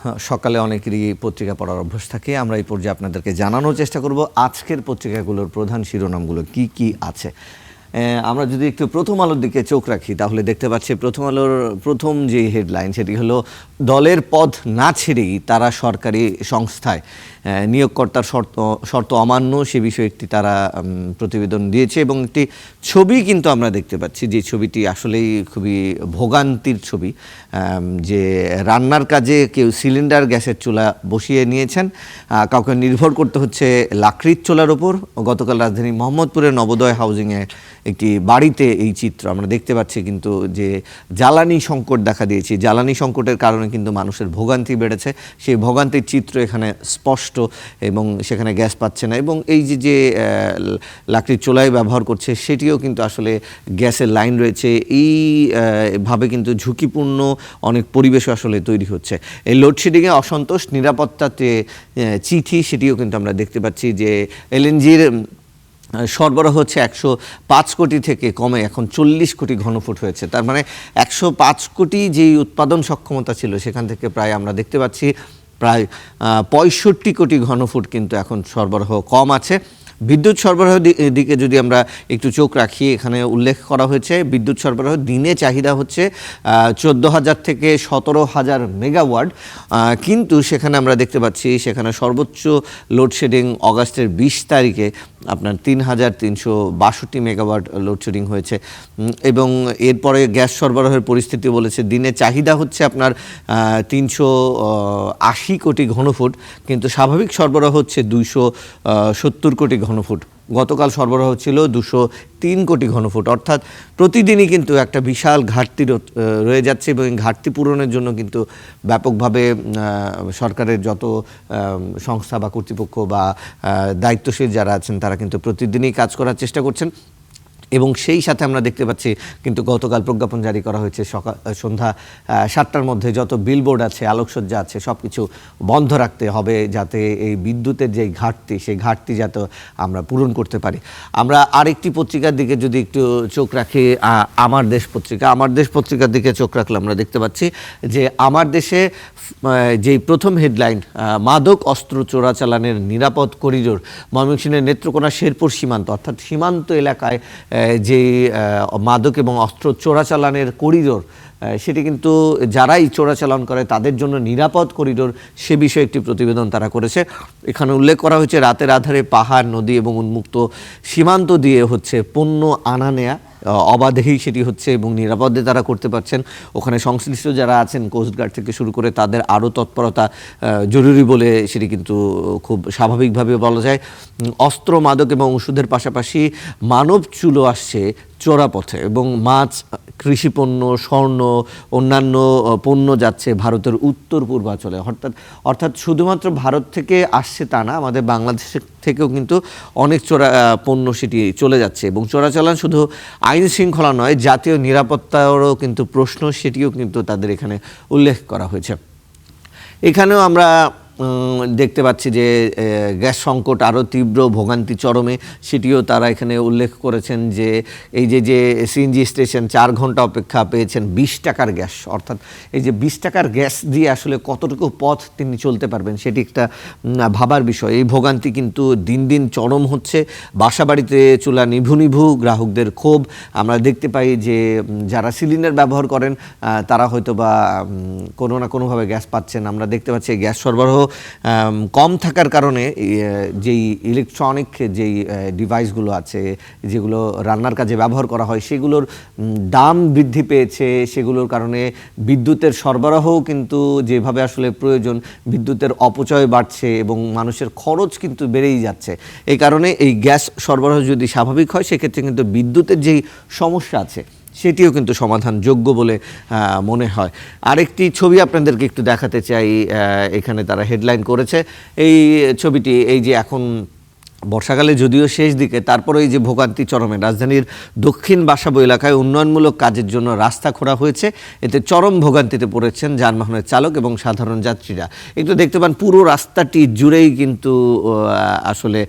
সকালে অনেকেরই পত্রিকা পড়ার অভ্যাস থাকে। আমরা এই পর্যায়ে আপনাদেরকে জানানোর চেষ্টা করব আজকের পত্রিকাগুলোর প্রধান শিরোনামগুলো কি কি আছে। আমরা যদি একটু প্রথম আলোর দিকে চোখ রাখি তাহলে দেখতে পাচ্ছি প্রথম আলোর প্রথম যে হেডলাইন সেটি হলো দলের পদ না ছেড়েই তারা সরকারি সংস্থায় নিয়োগকর্তার শর্ত অমান্য, সে বিষয়ে একটি তারা প্রতিবেদন দিয়েছে এবং একটি ছবি কিন্তু আমরা দেখতে পাচ্ছি যে ছবিটি আসলেই খুবই ভোগান্তির ছবি। যে রান্নার কাজে কেউ সিলিন্ডার গ্যাসের চুলা বসিয়ে নিয়েছেন, কাউকে নির্ভর করতে হচ্ছে লাকড়ির চুলার ওপর। গতকাল রাজধানী মোহাম্মদপুরের নবোদয় হাউজিংয়ে একটি বাড়িতে এই চিত্র আমরা দেখতে পাচ্ছি কিন্তু যে জ্বালানি সংকট দেখা দিয়েছে। জ্বালানি সংকটের কারণে কিন্তু মানুষের ভোগান্তি বেড়েছে, সেই ভোগান্তির চিত্র এখানে স্পষ্ট এবং সেখানে গ্যাস পাচ্ছে না এবং এই যে লাকড়ির চুলায় ব্যবহার করছে সেটিও কিন্তু আসলে গ্যাসের লাইন রয়েছে। এইভাবে কিন্তু ঝুঁকিপূর্ণ অনেক পরিবেশ আসলে তৈরি হচ্ছে। এই লোডশেডিংয়ে অসন্তোষ, নিরাপত্তাতে চিঠি, সেটিও কিন্তু আমরা দেখতে পাচ্ছি যে এলএনজির সরবরাহ হচ্ছে 105 কোটি থেকে কমে এখন 40 কোটি ঘনফুট হয়েছে। তার মানে 105 কোটি যেই উৎপাদন সক্ষমতা ছিল সেখান থেকে প্রায় আমরা দেখতে পাচ্ছি প্রায় 65 কোটি ঘনফুট কিন্তু এখন সরবরাহ কম আছে। বিদ্যুৎ সরবরাহের দিকে যদি আমরা একটু চোখ রাখি, এখানে উল্লেখ করা হয়েছে বিদ্যুৎ সরবরাহ দিনে চাহিদা হচ্ছে 14,000 থেকে 17,000 মেগাওয়াট, কিন্তু সেখানে আমরা দেখতে পাচ্ছি সেখানে সর্বোচ্চ লোডশেডিং অগাস্টের 20 তারিখে আপনার 3,362 মেগাওয়াট লোডশেডিং হয়েছে এবং এরপরে গ্যাস সরবরাহের পরিস্থিতি বলেছে দিনে চাহিদা হচ্ছে আপনার 380 কোটি ঘনফুট, কিন্তু স্বাভাবিক সরবরাহ হচ্ছে 270 কোটি ঘনফুট। গতকাল সরবরাহ ছিল 203 কোটি ঘনফুট, অর্থাৎ প্রতিদিনই কিন্তু একটা বিশাল ঘাটতি রয়ে যাচ্ছে এবং ঘাটতি পূরণের জন্য কিন্তু ব্যাপকভাবে সরকারের যত সংস্থা বা কর্তৃপক্ষ বা দায়িত্বশীল যারা আছেন তারা কিন্তু প্রতিদিনই কাজ করার চেষ্টা করছেন এবং সেই সাথে আমরা দেখতে পাচ্ছি কিন্তু গতকাল প্রজ্ঞাপন জারি করা হয়েছে সন্ধ্যা 7টার মধ্যে যত বিলবোর্ড আছে, আলোকসজ্জা আছে, সব কিছু বন্ধ রাখতে হবে যাতে এই বিদ্যুতের যে ঘাটতি সেই ঘাটতি যাতে আমরা পূরণ করতে পারি। আমরা আরেকটি পত্রিকার দিকে যদি একটু চোখ রাখি, আমার দেশ পত্রিকা, আমার দেশ পত্রিকার দিকে চোখ রাখলে আমরা দেখতে পাচ্ছি যে আমার দেশে যেই প্রথম হেডলাইন মাদক অস্ত্র চোরাচালানের নিরাপদ করিডোর, ময়মনসিংহের নেত্রকোনা শেরপুর সীমান্ত অর্থাৎ সীমান্ত এলাকায় যে মাদক এবং অস্ত্র চোরাচালানের করিডোর সেটি কিন্তু যারাই চোরাচালান করে তাদের জন্য নিরাপদ করিডোর, সে বিষয়ে একটি প্রতিবেদন তারা করেছে। এখানে উল্লেখ করা হয়েছে রাতের আধারে পাহাড়, নদী এবং উন্মুক্ত সীমান্ত দিয়ে হচ্ছে পণ্য আনা নেয়া অবাধেই সেটি হচ্ছে এবং নিরাপদে তারা করতে পারছেন। ওখানে সংশ্লিষ্ট যারা আছেন কোস্টগার্ড থেকে শুরু করে তাদের আরও তৎপরতা জরুরি বলে সেটি কিন্তু খুব স্বাভাবিকভাবে বলা যায়। অস্ত্র, মাদক এবং ওষুধের পাশাপাশি মানব চুলো আসছে চোরাপথে এবং মাছ, কৃষিপণ্য, স্বর্ণ, অন্যান্য পণ্য যাচ্ছে ভারতের উত্তর পূর্বাঞ্চলে। অর্থাৎ শুধুমাত্র ভারত থেকে আসছে তা না, আমাদের বাংলাদেশ থেকেও কিন্তু অনেক পণ্য সেটি চলে যাচ্ছে এবং চোরাচালান শুধু আইন শৃঙ্খলা নয়, জাতীয় নিরাপত্তারও কিন্তু প্রশ্ন, সেটিও কিন্তু তাদের এখানে উল্লেখ করা হয়েছে। এখানেও আমরা দেখতে পাচ্ছি যে গ্যাস সংকট আরও তীব্র, ভোগান্তি চরমে, সেটিও তারা এখানে উল্লেখ করেছেন যে এই যে সিএনজি স্টেশন 4 ঘন্টা অপেক্ষা পেয়েছেন 20 টাকার গ্যাস, অর্থাৎ এই যে 20 টাকার গ্যাস দিয়ে আসলে কতটুকু পথ তিনি চলতে পারবেন সেটি একটা ভাবার বিষয়। এই ভোগান্তি কিন্তু দিন দিন চরম হচ্ছে, বাসাবাড়িতে চুলা নিভু, গ্রাহকদের ক্ষোভ। আমরা দেখতে পাই যে যারা সিলিন্ডার ব্যবহার করেন তারা হয়তো বা কোনো না কোনোভাবে গ্যাস পাচ্ছেন। আমরা দেখতে পাচ্ছি গ্যাস সরবরাহ কম থাকার কারণে যেই ইলেকট্রনিক যেই ডিভাইসগুলো আছে যেগুলো রান্নার কাজে ব্যবহার করা হয় সেগুলোর দাম বৃদ্ধি পেয়েছে, সেগুলোর কারণে বিদ্যুতের সরবরাহও কিন্তু যেভাবে আসলে প্রয়োজন বিদ্যুতের অপচয় বাড়ছে এবং মানুষের খরচ কিন্তু বেড়েই যাচ্ছে। এই কারণে এই গ্যাস সরবরাহ যদি স্বাভাবিক হয় সেক্ষেত্রে কিন্তু বিদ্যুতের যেই সমস্যা আছে সেটিও কিন্তু সমাধানযোগ্য বলে মনে হয়। আরেকটি ছবি আপনাদেরকে একটু দেখাতে চাই, এখানে তারা হেডলাইন করেছে এই ছবিটি, এই যে এখন বর্ষাকালে যদিও শেষ দিকে, তারপরে এই যে ভোগান্তি চরমে, রাজধানীর দক্ষিণ বাসাবো এলাকায় উন্নয়নমূলক কাজের জন্য রাস্তা খোঁড়া হয়েছে। এতে চরম ভোগান্তিতে পড়েছেন যানবাহনের চালক এবং সাধারণ যাত্রীরা। একটু দেখতে পান পুরো রাস্তাটি জুড়েই কিন্তু আসলে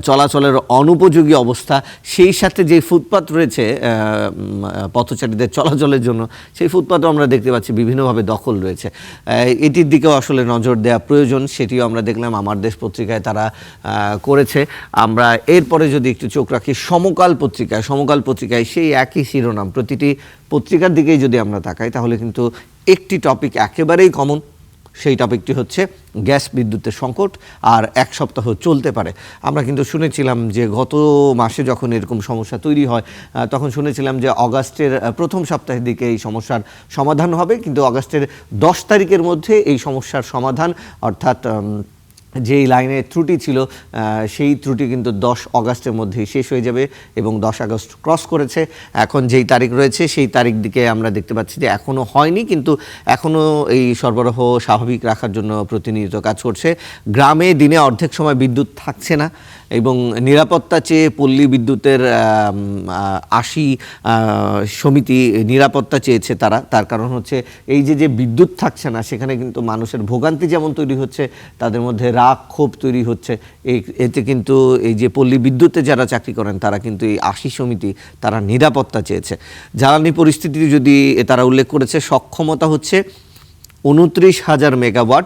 চলাচলের অনুপযোগী অবস্থা। সেই সাথে যে ফুটপাত রয়েছে পথচারীদের চলাচলের জন্য, সেই ফুটপাতও আমরা দেখতে পাচ্ছি বিভিন্নভাবে দখল রয়েছে। এটির দিকেও আসলে নজর দেওয়া প্রয়োজন, সেটিও আমরা দেখলাম আমার দেশ পত্রিকায় তারা করেছে। আমরা এরপরে যদি একটু চোখ রাখি সমকাল পত্রিকায় সেই একই শিরোনাম। প্রতিটি পত্রিকার দিকেই যদি আমরা তাকাই তাহলে কিন্তু একটি টপিক একেবারেই কমন। সেই টপিকটি হচ্ছে গ্যাস বিদ্যুতের সংকট, আর এক সপ্তাহ চলতে পারে। আমরা কিন্তু শুনেছিলাম যে গত মাসে যখন এরকম সমস্যা তৈরি হয় তখন শুনেছিলাম যে অগাস্টের প্রথম সপ্তাহের দিকে এই সমস্যার সমাধান হবে, কিন্তু অগাস্টের 10 তারিখের মধ্যে এই সমস্যার সমাধান, অর্থাৎ যেই লাইনে ত্রুটি ছিল সেই ত্রুটি কিন্তু 10 অগাস্টের মধ্যেই শেষ হয়ে যাবে এবং 10 আগস্ট ক্রস করেছে। এখন যেই তারিখ রয়েছে সেই তারিখ দিকে আমরা দেখতে পাচ্ছি যে এখনও হয়নি, কিন্তু এখনও এই সরবরাহ স্বাভাবিক রাখার জন্য প্রতিনিয়ত কাজ করছে। গ্রামে দিনে অর্ধেক সময় বিদ্যুৎ থাকছে না এবং নিরাপত্তা চেয়ে পল্লী বিদ্যুতের 80 সমিতি নিরাপত্তা চেয়েছে তারা। তার কারণ হচ্ছে এই যে বিদ্যুৎ থাকছে না, সেখানে কিন্তু মানুষের ভোগান্তি যেমন তৈরি হচ্ছে, তাদের মধ্যে রাগ ক্ষোভ তৈরি হচ্ছে। এতে কিন্তু এই যে পল্লী বিদ্যুতে যারা চাকরি করেন তারা কিন্তু এই 80 সমিতি তারা নিরাপত্তা চেয়েছে। জ্বালানি পরিস্থিতি যদি তারা উল্লেখ করেছে, সক্ষমতা হচ্ছে 29,000 মেগাওয়াট,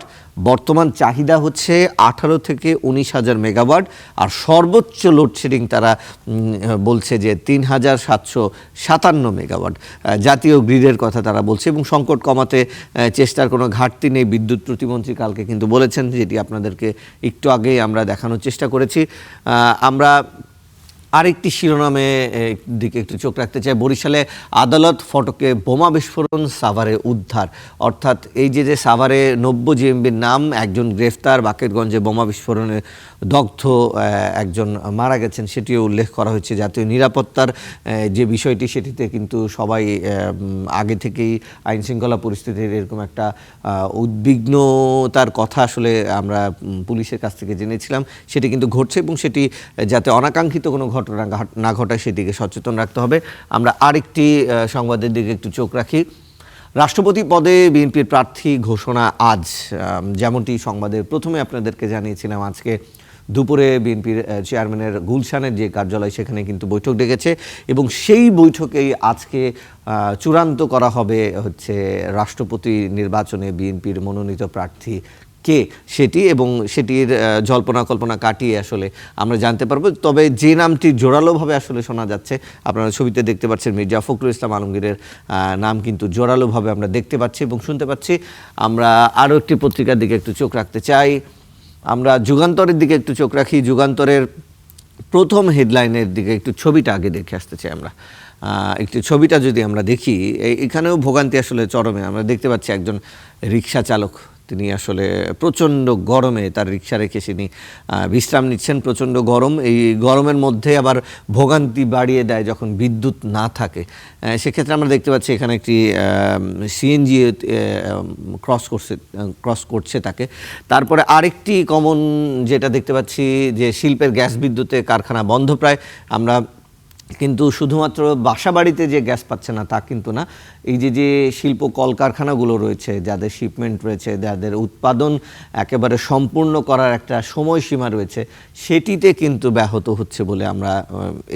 বর্তমান চাহিদা হচ্ছে 18 থেকে 19,000 মেগাওয়াট, আর সর্বোচ্চ লোডশেডিং তারা বলছে যে 3,757 মেগাওয়াট। জাতীয় গ্রিডের কথা তারা বলছে এবং সংকট কমাতে চেষ্টার কোনো ঘাটতি নেই, বিদ্যুৎ প্রতিমন্ত্রী কালকে কিন্তু বলেছেন, যেটি আপনাদেরকে একটু আগেই আমরা দেখানোর চেষ্টা করেছি। আমরা আরেকটি শিরোনামে দিকে একটু চোখ রাখতে চাই। বরিশালে আদালত ফটকে বোমা বিস্ফোরণ, সাভারে উদ্ধার। অর্থাৎ এই যে সাভারে 90 জিএমবির নাম, একজন গ্রেফতার, বাকেরগঞ্জে বোমা বিস্ফোরণে দগ্ধ একজন মারা গেছেন, সেটিও উল্লেখ করা হয়েছে। জাতীয় নিরাপত্তার যে বিষয়টি, সেটিতে কিন্তু সবাই আগে থেকেই আইন শৃঙ্খলা পরিস্থিতির এরকম একটা উদ্বিগ্নতার কথা আসলে আমরা পুলিশের কাছ থেকে জেনেছিলাম। সেটি কিন্তু ঘটছে এবং সেটি যাতে অনাকাঙ্ক্ষিত কোনো ঘটনা না ঘটায় সেদিকে সচেতন রাখতে হবে। আমরা আরেকটি সংবাদের দিকে একটু চোখ রাখি। রাষ্ট্রপতি পদে বিএনপির প্রার্থী ঘোষণা আজ, যেমনটি সংবাদের প্রথমে আপনাদেরকে জানিয়েছিলাম। আজকে দুপুরে বিএনপির চেয়ারম্যানের গুলশানের যে কার্যালয়, সেখানে কিন্তু বৈঠক ডেকেছে এবং সেই বৈঠকেই আজকে চূড়ান্ত করা হবে হচ্ছে রাষ্ট্রপতি নির্বাচনে বিএনপির মনোনীত প্রার্থী কে সেটি, এবং সেটির জল্পনা কল্পনা কাটিয়ে আসলে আমরা জানতে পারবো। তবে যে নামটি জোরালোভাবে আসলে শোনা যাচ্ছে, আপনারা ছবিতে দেখতে পাচ্ছেন মির্জা ফখরুল ইসলাম আলমগীরের নাম কিন্তু জোরালোভাবে আমরা দেখতে পাচ্ছি এবং শুনতে পাচ্ছি। আমরা আরও একটি পত্রিকার দিকে একটু চোখ রাখতে চাই। আমরা যুগান্তরের দিকে একটু চোখ রাখি। যুগান্তরের প্রথম হেডলাইনের দিকে একটু ছবিটা আগে দেখে আসতে চাই আমরা। একটু ছবিটা যদি আমরা দেখি, এখানেও ভোগান্তি আসলে চরমে। আমরা দেখতে পাচ্ছি একজন রিক্সা চালক, তিনি আসলে প্রচণ্ড গরমে তার রিক্সা রেখে তিনি বিশ্রাম নিচ্ছেন। প্রচণ্ড গরম, এই গরমের মধ্যে আবার ভোগান্তি বাড়িয়ে দেয় যখন বিদ্যুৎ না থাকে। সেক্ষেত্রে আমরা দেখতে পাচ্ছি এখানে একটি সিএনজি ক্রস করছে তাকে। তারপরে আরেকটি কমন যেটা দেখতে পাচ্ছি যে শিল্পের গ্যাস বিদ্যুতে কারখানা বন্ধ প্রায়। আমরা কিন্তু শুধুমাত্র বাসা বাড়িতে যে গ্যাস পাচ্ছে না তা কিন্তু না, এই যে শিল্প কলকারখানাগুলো রয়েছে, যাদের শিপমেন্ট রয়েছে, যাদের উৎপাদন একেবারে সম্পূর্ণ করার একটা সময়সীমা রয়েছে, সেটিতে কিন্তু ব্যাহত হচ্ছে বলে আমরা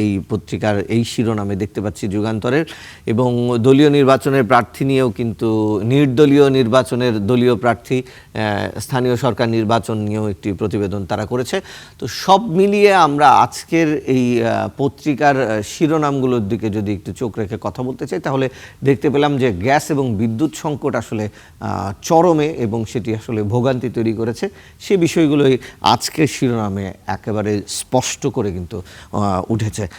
এই পত্রিকার এই শিরোনামে দেখতে পাচ্ছি যুগান্তরের। এবং দলীয় নির্বাচনের প্রার্থী নিয়েও কিন্তু নির্দলীয় নির্বাচনের দলীয় প্রার্থী, স্থানীয় সরকার নির্বাচন নিয়েও একটি প্রতিবেদন তারা করেছে। তো সব মিলিয়ে আমরা আজকের এই পত্রিকার শিরোনামগুলোর দিকে যদি একটু চোখ রেখে কথা বলতে চাই, তাহলে দেখতে পেলাম যে গ্যাস এবং বিদ্যুৎ সংকট আসলে চরমে এবং সেটি আসলে ভোগান্তি তৈরি করেছে। সে বিষয়গুলোই আজকের শিরোনামে একেবারে স্পষ্ট করে কিন্তু উঠেছে।